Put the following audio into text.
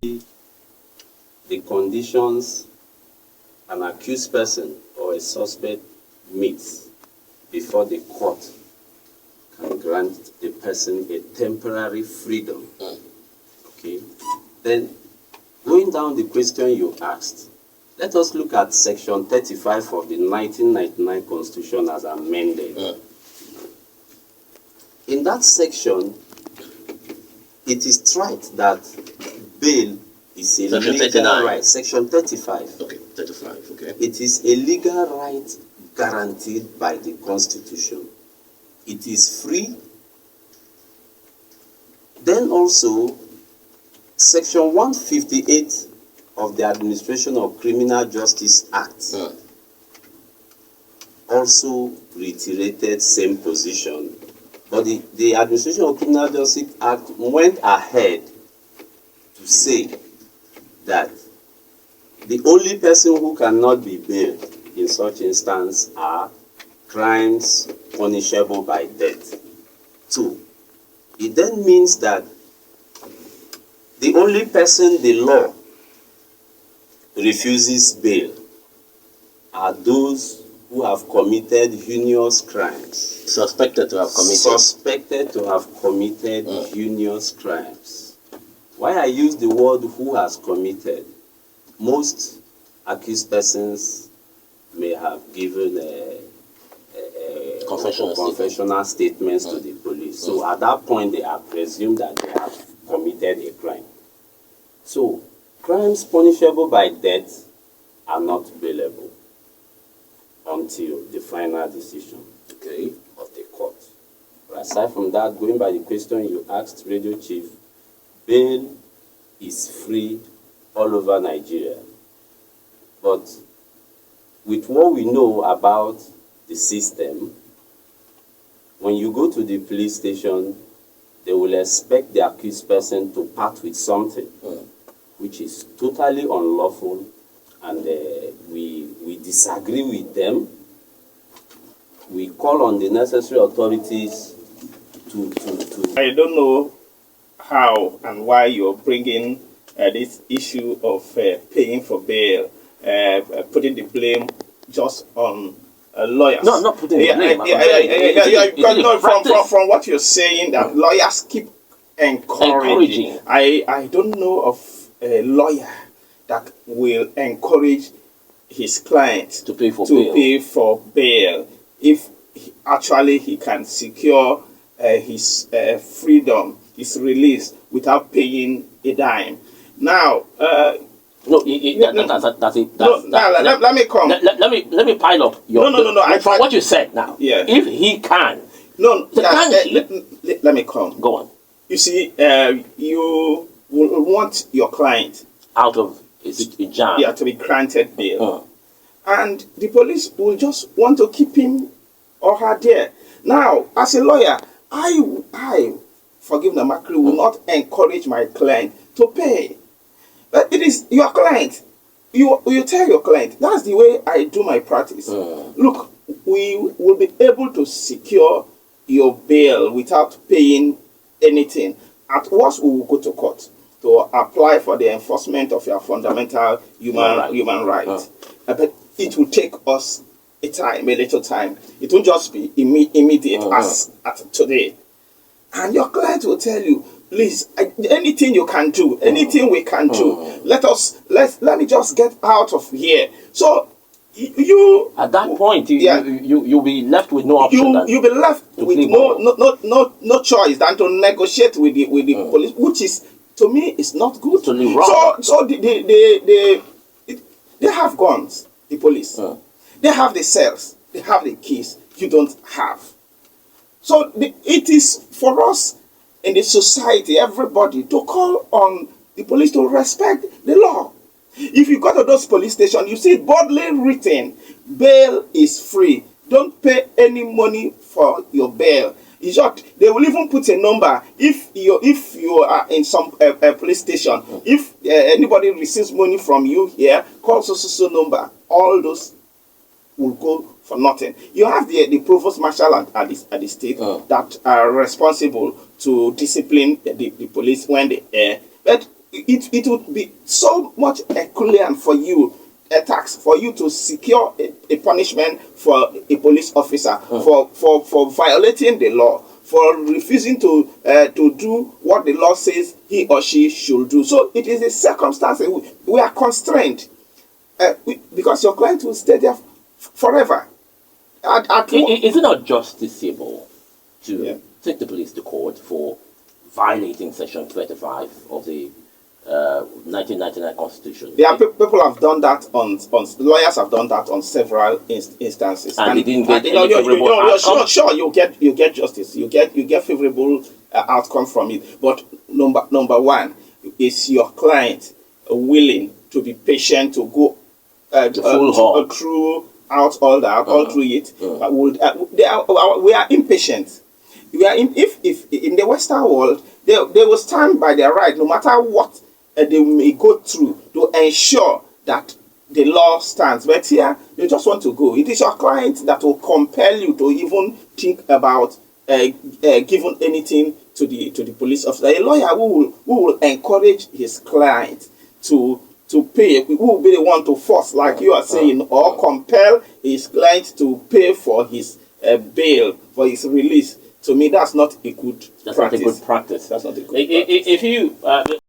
the conditions an accused person or a suspect meets before the court can grant the person a temporary freedom. Okay. Then, going down the question you asked, let us look at Section 35 of the 1999 Constitution as amended. In that section, it is right that bail is a legal right. Section 35. Okay, 35, okay. It is a legal right guaranteed by the Constitution. It is free. Then also, Section 158 of the Administration of Criminal Justice Act also reiterated same position. But the Administration of Criminal Justice Act went ahead to say that the only person who cannot be bailed in such instance are crimes punishable by death. So, it then means that the only person the law refuses bail are those who have committed heinous crimes. Suspected to have committed. Suspected to have committed heinous crimes. Why I use the word who has committed, most accused persons may have given confessional statements to the police. So at that point, they are presumed that they have committed a crime. So crimes punishable by death are not bailable until the final decision of the court. But aside from that, going by the question you asked, Radio Chief, bail is free all over Nigeria. But with what we know about the system, when you go to the police station, they will expect the accused person to part with something, which is totally unlawful, and we disagree with them. We call on the necessary authorities to I don't know how and why you're bringing this issue of paying for bail, putting the blame just on lawyers. No, not putting the blame. From what you're saying, that lawyers keep encouraging. I don't know of a lawyer that will encourage his client to pay for bail if actually he can secure his freedom, his release, without paying a dime. Now, let me come. Let me pile up your. No. From what you said now, if he can, let me come. Go on. You see, you will want your client out of a jam. Yeah, to be granted bail, and the police will just want to keep him or her there. Now, as a lawyer, I forgive Amakree, will not encourage my client to pay. But it is your client. You tell your client, that's the way I do my practice. Look, we will be able to secure your bail without paying anything. At worst, we will go to court to apply for the enforcement of your fundamental human rights. But it will take us a little time. It won't just be immediate as at today. And your client will tell you, please, anything you can do, anything we can do, let me just get out of here. So you at that point you'll be left with no option. You'll be left with no choice than to negotiate with the police, which is, to me, is not good. Totally wrong. So they have guns, the police. They have the cells, they have the keys. You don't have. So it is for us in the society, everybody, to call on the police to respect the law. If you go to those police stations, you see boldly written, bail is free. Don't pay any money for your bail. In short, they will even put a number. If you are in some police station, if anybody receives money from you here, call so number. All those will go for nothing. You have the provost marshal at the state that are responsible to discipline the police when they err. But it would be so much Herculean for you, a tax for you to secure a punishment for a police officer for violating the law, for refusing to do what the law says he or she should do. So it is a circumstance we are constrained because your client will stay there forever. Is it not justiciable to take the police to court for violating Section 35 of the 1999 Constitution? Yeah, people have done that on lawyers have done that on several instances, and they didn't get any favorable outcome. Sure, you get justice, you get favorable outcome from it. But number one, is your client willing to be patient to go through it? We are impatient. If in the Western world, they will stand by their right, no matter what they may go through, to ensure that the law stands. But here, you just want to go. It is your client that will compel you to even think about giving anything to the police officer. A lawyer who will encourage his client to pay, who will be the one to force, like you are saying, or compel his client to pay for his bail, for his release. To me, that's not a good practice. That's not a good practice. That's not a good practice. If you